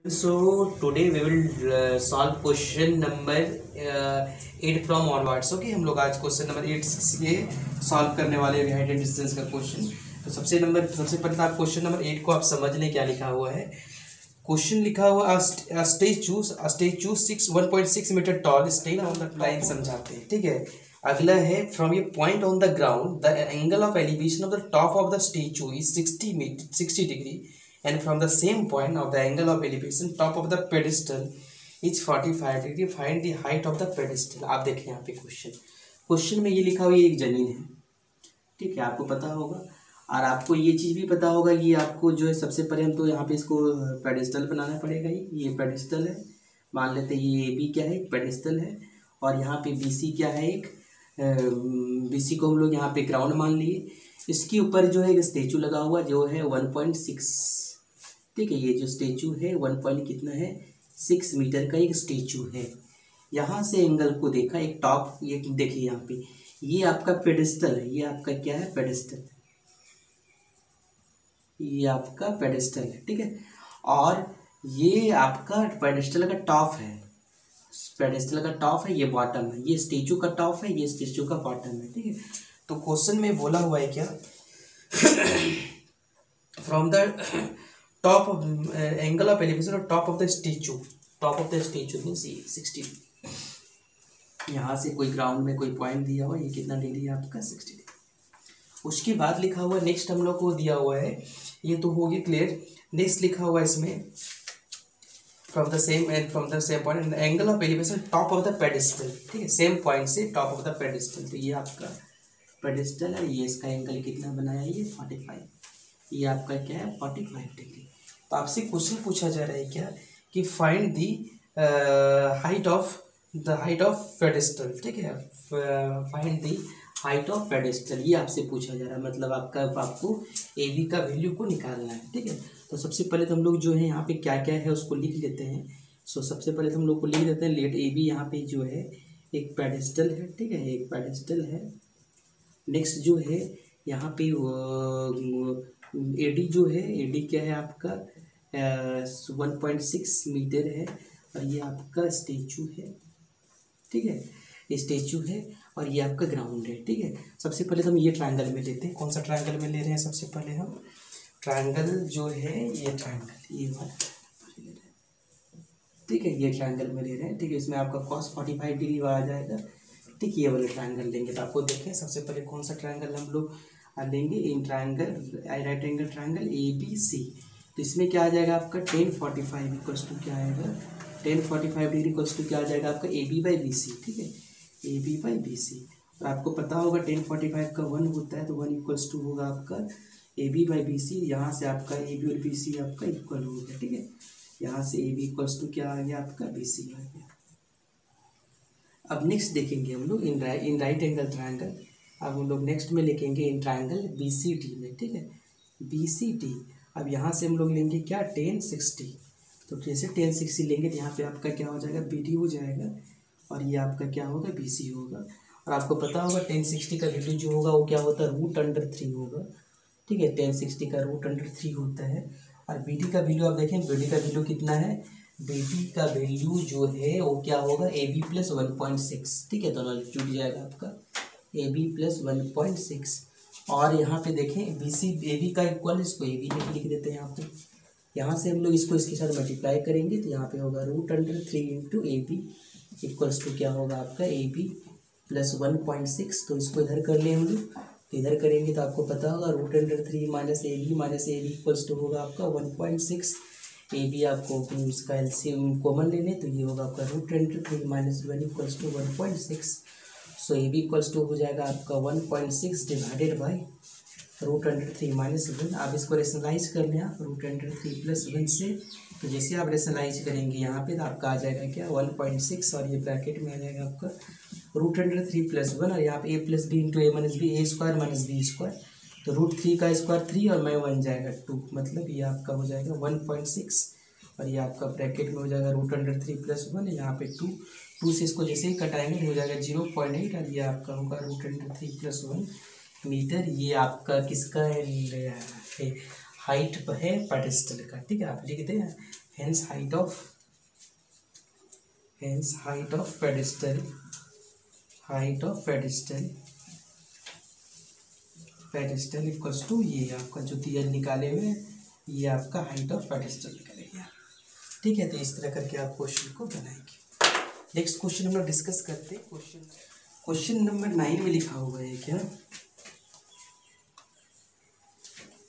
So today we will solve question number 8 from onwards. Okay, हम लोग आज question number 8 ये सॉल्व करने वाले हैं हाइट एंड डिस्टेंस का क्वेश्चन। तो सबसे पहले आप क्वेश्चन नंबर 8 को आप समझ लें क्या लिखा हुआ है। क्वेश्चन लिखा हुआ statue 1.6 metre tall stand on the line समझाते हैं। ठीक है, अगला है from a point on the ground the angle of elevation of the top of the statue is 60 degree and from the same point of the angle of elevation top of the pedestal is 45 degree. Find the height of the pedestal. आप देखें यहाँ पे question में ये लिखा हुआ ये एक जमीन है। ठीक है, आपको पता होगा और आपको ये चीज़ भी पता होगा कि आपको जो है सबसे पहले हम तो यहाँ पे इसको पेडिस्टल बनाना पड़ेगा। ये पेडिस्टल है, मान लेते हैं ये बी क्या है, पेडिस्टल है। और यहाँ पे बी सी क्या है, एक बी सी को हम लोग यहाँ पे ग्राउंड मान लिए। इसके ऊपर जो है एक स्टेचू लगा हुआ जो है 1.6। ठीक है, ये जो स्टेचू है 1 पॉइंट कितना है 6 मीटर का एक स्टेचू है। यहाँ से एंगल को देखा एक टॉप, ये देखिए यहाँ पे ये आपका पेडिस्टल है, ये आपका क्या है पेडिस्टल, ये आपका पेडिस्टल है। ठीक है, और ये आपका पेडिस्टल का टॉप है, पेडिस्टल का टॉप है, ये बॉटम है, ये स्टेचू का टॉप है, ये स्टेचू का बॉटम है। ठीक है, तो क्वेश्चन में बोला हुआ है क्या from the top of angle of elevation और top of the statue means 60। यहाँ से कोई ग्राउंड में कोई पॉइंट दिया हुआ, ये कितना डिग्री है आपका 60 डिग्री। उसके बाद लिखा हुआ नेक्स्ट हम लोग को दिया हुआ है, ये तो हो गया क्लियर। नेक्स्ट लिखा हुआ है इसमें from the same point angle of elevation top of the pedestal. ठीक है, सेम पॉइंट से टॉप ऑफ द पेडिस्टल, तो ये आपका पेडिस्टल है, ये इसका एंगल कितना बनाया ये 45, ये आपका क्या है 45 डिग्री। तो आपसे क्वेश्चन पूछा जा रहा है क्या कि find the height of pedestal. ठीक है, find the height of pedestal, ये आपसे पूछा जा रहा है, मतलब आपको ए बी का वैल्यू को निकालना है। ठीक है, तो सबसे पहले तो हम लोग जो है यहाँ पे क्या क्या है उसको लिख लेते हैं। सो सबसे पहले तो हम लोग को लिख देते हैं लेट ए बी, यहाँ पे जो है एक पेडिस्टल है। ठीक है, एक पेडिस्टल है। नेक्स्ट जो है यहाँ पे एडी जो है, एडी क्या है आपका 1.6 मीटर है, और ये आपका स्टेचू है। ठीक है, ये स्टेचू है और ये आपका ग्राउंड है। ठीक है, सबसे पहले तो हम ये ट्रायंगल में लेते हैं। कौन सा ट्रायंगल में ले रहे हैं, सबसे पहले हम ट्रायंगल जो है ये ट्रायंगल ये वाला। ठीक है, ये ट्रायंगल में ले रहे हैं। ठीक है, इसमें आपका cos 45 डिग्री आ जाएगा। ठीक, ये वाले ट्रायंगल लेंगे। तो आपको देखें सबसे पहले कौन सा ट्रायंगल हम लोग लेंगे, in triangle right angle triangle A B C. तो इसमें क्या आ जाएगा आपका tan 45 इक्वल्स टू क्या आएगा, tan 45 डिग्री इक्वल्स टू क्या आ जाएगा आपका A B by B C. ठीक है, A B by B C. और आपको पता होगा tan 45 का 1 होता है, तो 1 इक्वल्स टू होगा आपका A B by B C. यहाँ से आपका ए बी और बी सी आपका इक्वल हो गया। ठीक है, यहाँ से ए बी इक्वल्स टू क्या आ गया आपका बी सी आ गया। अब नेक्स्ट देखेंगे हम लोग इन राइट एंगल ट्रायंगल। अब हम लोग नेक्स्ट में लिखेंगे in triangle B C D में। ठीक है, बी सी डी। अब यहाँ से हम लोग लेंगे क्या tan 60। तो जैसे tan 60 लेंगे तो यहाँ पे आपका क्या हो जाएगा बी डी हो जाएगा, और ये आपका क्या होगा बी सी होगा। और आपको पता होगा tan 60 का वैल्यू जो होगा वो क्या होता है √3 होगा। ठीक है, tan 60 का √3 होता है। और बी डी का वैल्यू आप देखें, बी डी का वैल्यू कितना है, बी डी का वैल्यू जो है वो क्या होगा ए बी प्लस 1.6। ठीक है, दोनों जुड़ जाएगा आपका ए बी प्लस 1.6। और यहाँ पे देखें बी सी ए बी का इक्वल, इसको ए बी में लिख देते हैं यहाँ पे। यहाँ से हम लोग इसको इसके साथ मल्टीप्लाई करेंगे तो यहाँ पे होगा √3 into A B equals to क्या होगा आपका ए बी प्लस 1.6। तो इसको इधर कर लें हम लोग, तो इधर करेंगे तो आपको पता होगा √3 minus A B equals to होगा आपका 1.6। ए बी आपको उसका एलसीएम कॉमन ले लें तो ये होगा आपका √3 minus 1 equals to 1.6। So A B equals to हो जाएगा आपका 1.6 डिवाइडेड बाई √3 माइनस 1। आप इसको रेशनलाइज कर लें आप √3 प्लस 1 से। तो जैसे आप रेशनलाइज करेंगे यहाँ पे तो आपका आ जाएगा क्या 1.6, और ये ब्रैकेट में आ जाएगा आपका √3 प्लस 1, और यहाँ पे ए प्लस बी इंटू ए माइनस बी, ए स्क्वायर माइनस बी स्क्वायर। तो √3 का स्क्वायर 3 और मैं 1 जाएगा 2, मतलब ये आपका हो जाएगा 1.6, और ये आपका ब्रैकेट में हो जाएगा √3 प्लस 1, यहाँ पे 2 से इसको जैसे ही कटाएंगे हो जाएगा 0.8, और ये आपका होगा √3 प्लस 1 मीटर। ये आपका किसका है हाइट है पेडिस्टल का। ठीक है, आप लिख दें hence height of pedestal, pedestal equals to ये आपका जो दिया निकाले हुए ये आपका हाइट ऑफ पेडिस्टल निकलेगा। ठीक है, तो इस तरह करके आप क्वेश्चन को बनाएंगे। नेक्स्ट क्वेश्चन हम लोग डिस्कस करते हैं। क्वेश्चन नंबर 9 में लिखा हुआ है क्या,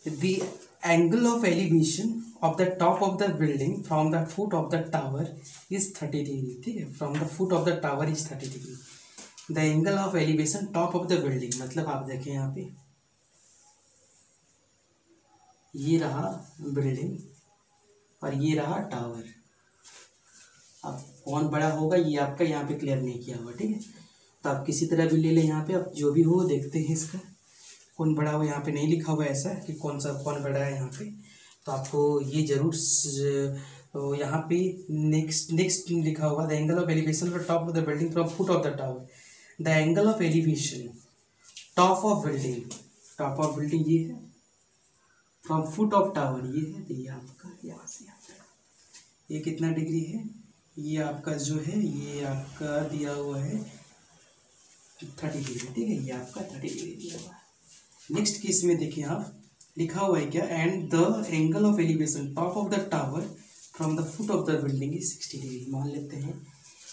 the angle of elevation of the top of the building from the foot of the tower is 30 degree. ठीक है, from the foot of the tower is 30 degree. The angle of elevation top of the building, मतलब आप देखें यहाँ पे ये रहा building और ये रहा टावर। अब कौन बड़ा होगा ये आपका यहाँ पे क्लियर नहीं किया हुआ। ठीक है, तो आप किसी तरह भी ले लें यहाँ पे, अब जो भी हो देखते हैं इसका कौन बड़ा हो। यहाँ पे नहीं लिखा हुआ ऐसा कि कौन बड़ा है यहाँ पे, तो आपको ये जरूर तो यहाँ पे नेक्स्ट लिखा होगा the angle of elevation from top of the building from foot of the tower. The angle of elevation top of building ये है, फ्रॉम फुट ऑफ टावर ये है, तो ये आपका यहाँ से ये कितना डिग्री है, ये आपका जो है ये आपका दिया हुआ है 30 डिग्री। ठीक है, ये आपका 30 डिग्री दिया हुआ है। नेक्स्ट केस में देखिए आप लिखा हुआ है क्या, and the angle of elevation top of the tower from the foot of the building is 60 degree. मान लेते हैं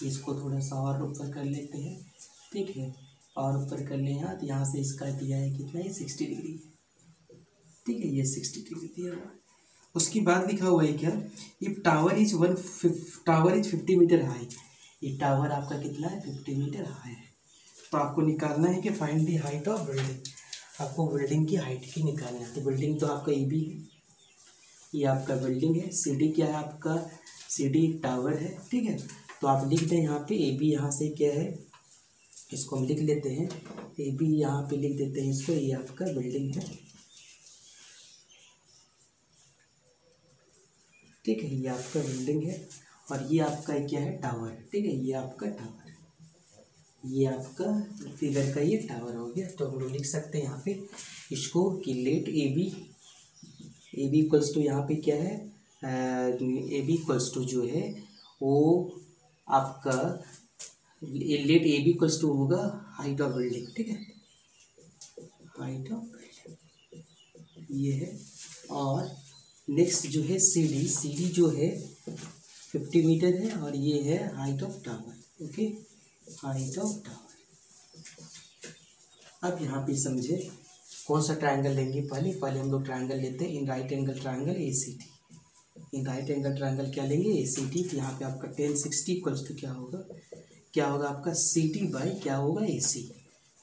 इसको थोड़ा सा और ऊपर कर लेते हैं। ठीक है, और ऊपर कर लें यहाँ, तो यहाँ से इसका दिया है कितना, ये 60 डिग्री। ठीक है, ये 60 डिग्री दिया हुआ है। उसके बाद लिखा हुआ है क्या, if tower is 50 metre high. ये टावर आपका कितना है, 50 मीटर हाई है। तो आपको निकालना है कि find the height of building, आपको बिल्डिंग की हाइट की निकालना है। तो बिल्डिंग तो आपका ए बी है, ये आपका बिल्डिंग है। सी डी क्या है आपका, सी डी टावर है। ठीक है, तो आप लिख दें यहाँ पे ए बी, यहाँ से क्या है इसको हम लिख लेते हैं ए बी, यहाँ पे लिख देते हैं इसको, ये आपका बिल्डिंग है। ठीक है, ये आपका बिल्डिंग है और ये आपका क्या है, टावर है। ठीक है, ये आपका टावर है, ये आपका फिगर का ये टावर हो गया। तो हम लोग लिख सकते हैं यहाँ पे इसको कि let A B equals to यहाँ पे क्या है, ए बी इक्वल्स टू जो है वो आपका let A B equals to होगा हाइट ऑफ बिल्डिंग। ठीक है, हाइट ऑफ बिल्डिंग ये है। और नेक्स्ट जो है सी डी जो है 50 मीटर है और ये है height of tower. Okay, height of tower. अब यहाँ पे समझे कौन सा ट्रायंगल लेंगे, पहले हम लोग ट्रायंगल लेते हैं in right angle triangle A C T. In right angle triangle क्या लेंगे, ए सी टी। तो यहाँ पे आपका 1060 इक्वल्स टू क्या होगा आपका सी टी बाई क्या होगा ए सी।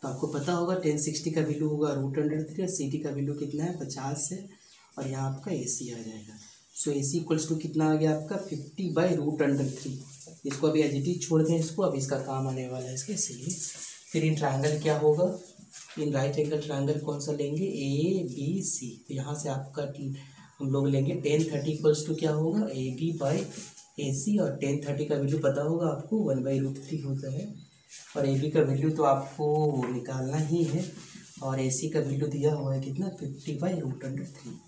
तो आपको पता होगा 1060 का वैल्यू होगा √3 और सी टी का वैल्यू कितना है 50 है, और यहाँ आपका ए सी आ जाएगा। सो ए सी इक्वल्स टू कितना आ गया आपका 50/√3। इसको अभी एडिटिव छोड़ दें इसको, अब इसका काम आने वाला है इसके, इसीलिए फिर इन ट्रायंगल क्या होगा, इन राइट एंगल ट्रायंगल कौन सा लेंगे, ए बी सी। तो यहाँ से आपका हम लोग लेंगे 1030 इक्वल्स टू क्या होगा ए बी बाई ए सी, और 1030 का वैल्यू पता होगा आपको 1/√3 होता है, और ए बी का वैल्यू तो आपको निकालना ही है, और ए सी का वैल्यू दिया हुआ है कितना 50/√3।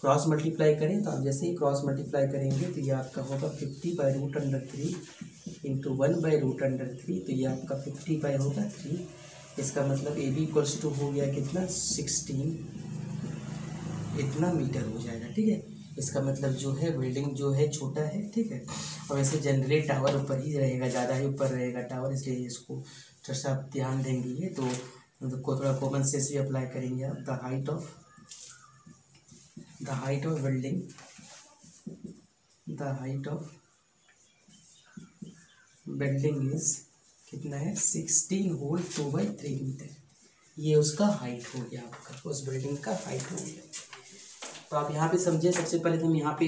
क्रॉस मल्टीप्लाई करें तो आप जैसे ही क्रॉस मल्टीप्लाई करेंगे तो ये आपका होगा 50/√3 इंटू 1/√3। तो ये आपका 50/3। इसका मतलब ए बी इक्वल्स टू हो गया कितना 16 इतना मीटर हो जाएगा। ठीक है, इसका मतलब जो है बिल्डिंग जो है छोटा है। ठीक है, और वैसे जनरली टावर ऊपर ही रहेगा, ज़्यादा ही ऊपर रहेगा टावर, इसलिए इसको थोड़ा सा आप ध्यान देंगे। तो मतलब को थोड़ा कॉमन सेंस भी अप्लाई करेंगे आप। The height of building, the height of building is कितना है 16 होल 2/3 मीटर। ये उसका हाइट हो गया आपका, उस बिल्डिंग का हाइट हो गया। तो आप यहाँ पे समझिए, सबसे पहले तो हम यहाँ पे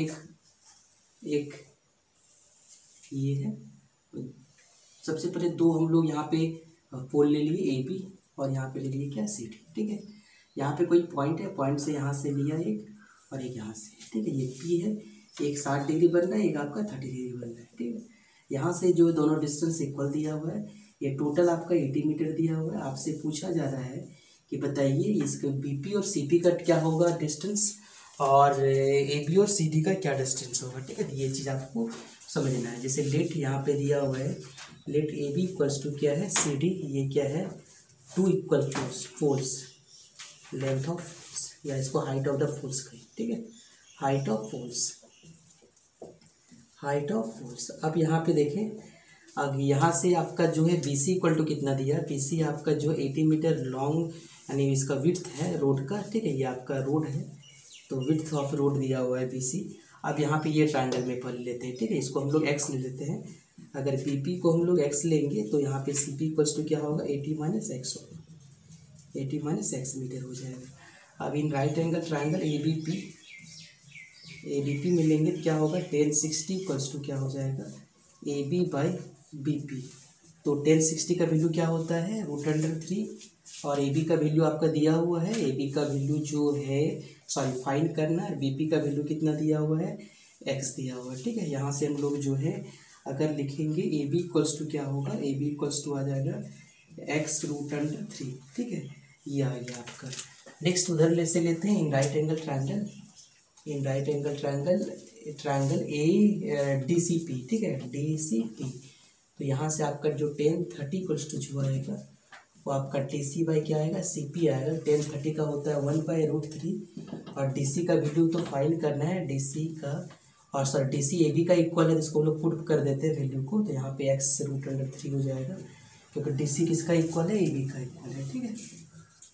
एक ये है, सबसे पहले दो हम लोग यहाँ पे पोल ले लिए ए बी, और यहाँ पे ले लिए क्या सी डी। ठीक है, यहाँ पे कोई पॉइंट है, पॉइंट से यहाँ से लिया एक और एक यहाँ से। ठीक है, ये पी है, एक 60 डिग्री बन रहा है, एक आपका 30 डिग्री बन रहा है। ठीक है, यहाँ से जो दोनों डिस्टेंस इक्वल दिया हुआ है, ये टोटल आपका 80 मीटर दिया हुआ है। आपसे पूछा जा रहा है कि बताइए इसका बीपी और सीपी का क्या होगा डिस्टेंस, और ए बी और सी डी का क्या डिस्टेंस होगा, ठीक है। ये चीज़ आपको समझना है। जैसे लेट यहाँ पे दिया हुआ है, let A B equals to क्या है सी डी, ये क्या है 2 इक्वल फोल्स, लेंथ ऑफ या इसको हाइट ऑफ द फोल्स कहें, ठीक है, height of falls, height of falls. अब यहाँ पे देखें, अब यहाँ से आपका जो है बी सी इक्वल टू कितना दिया, बी सी आपका जो 80 मीटर लॉन्ग यानी इसका विड्थ है रोड का, ठीक है, ये आपका रोड है, तो विड्थ ऑफ रोड दिया हुआ है बी सी। अब यहाँ पे ये ट्रायंगल में पढ़ लेते हैं, ठीक है, इसको हम लोग एक्स ले लेते हैं। अगर बी पी को हम लोग एक्स लेंगे तो यहाँ पे सी पी इक्वल्स टू क्या होगा 80 माइनस एक्स होगा, 80 माइनस एक्स मीटर हो जाएगा। अब in right angle triangle A B P मिलेंगे क्या होगा 1060 इक्वल्स टू क्या हो जाएगा A B by B P. तो 1060 का वैल्यू क्या होता है √3 और ए बी का वैल्यू आपका दिया हुआ है, ए बी का वैल्यू जो है सॉरी फाइंड करना है, बी पी का वैल्यू कितना दिया हुआ है एक्स दिया हुआ है, ठीक है। यहाँ से हम लोग जो है अगर लिखेंगे ए बी इक्वल्स टू क्या होगा, ए बी इक्वल्स टू आ जाएगा x√3, ठीक है, ये आ गया आपका। नेक्स्ट उधर से लेते हैं in right angle triangle, in right angle triangle A D C P, ठीक है, डी सी पी। तो यहाँ से आपका जो 1030 इक्वल्स टू जो आएगा वो आपका टी सी बाई क्या आएगा सी पी आएगा। 1030 का होता है 1/√3 और डी सी का वैल्यू तो फाइंड करना है, डी सी का और sir D C A B का इक्वल है, जिसको हम लोग पुट कर देते हैं वैल्यू को, तो यहाँ पे x√3 हो जाएगा क्योंकि डी सी किसका इक्वल है ए बी का इक्वल है, ठीक है,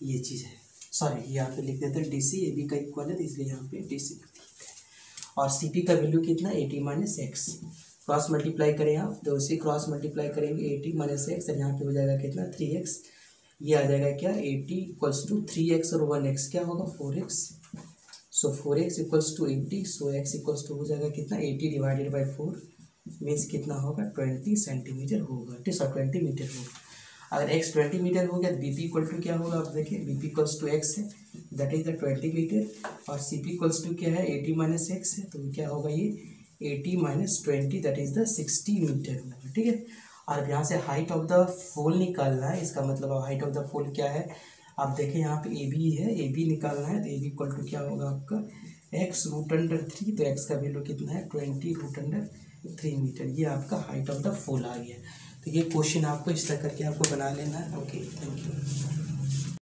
ये चीज़ है। सॉरी यहाँ पे लिख देते हैं डी सी ए बी का इक्वल है, तो इसलिए यहाँ पे डी सी और सी पी का वैल्यू कितना 80 माइनस एक्स। क्रॉस मल्टीप्लाई करें आप तो उसी क्रॉस मल्टीप्लाई करेंगे 80 माइनस एक्स और यहाँ पे हो जाएगा कितना 3x, ये आ जाएगा क्या 80 इक्वल्स टू 3x और 1x क्या होगा 4x। So 4x equals to 80, so x equals to हो जाएगा कितना 80 डिवाइडेड बाई 4 मीन्स कितना होगा 20 सेंटीमीटर होगा, ठीक है, 20 मीटर होगा। अगर x 20 मीटर हो गया तो बी पी इक्वल टू क्या होगा, आप देखिए B P equals to x है दैट इज द 20 मीटर और सी पी इक्वल्स टू क्या है 80 माइनस एक्स है, तो क्या होगा ये 80 minus 20 that is the 60 metre होगा, ठीक है। और यहाँ से हाइट ऑफ द फोल निकालना है, इसका मतलब हाइट ऑफ द फोल क्या है, आप देखें यहाँ पे ए बी है, ए बी निकालना है तो ए बी इक्वल टू क्या होगा आपका x√3, तो x का वैल्यू कितना है 20√3 मीटर, ये आपका हाइट ऑफ द फोल आ गया। तो ये क्वेश्चन आपको इस तरह करके आपको बना लेना है। Okay, thank you.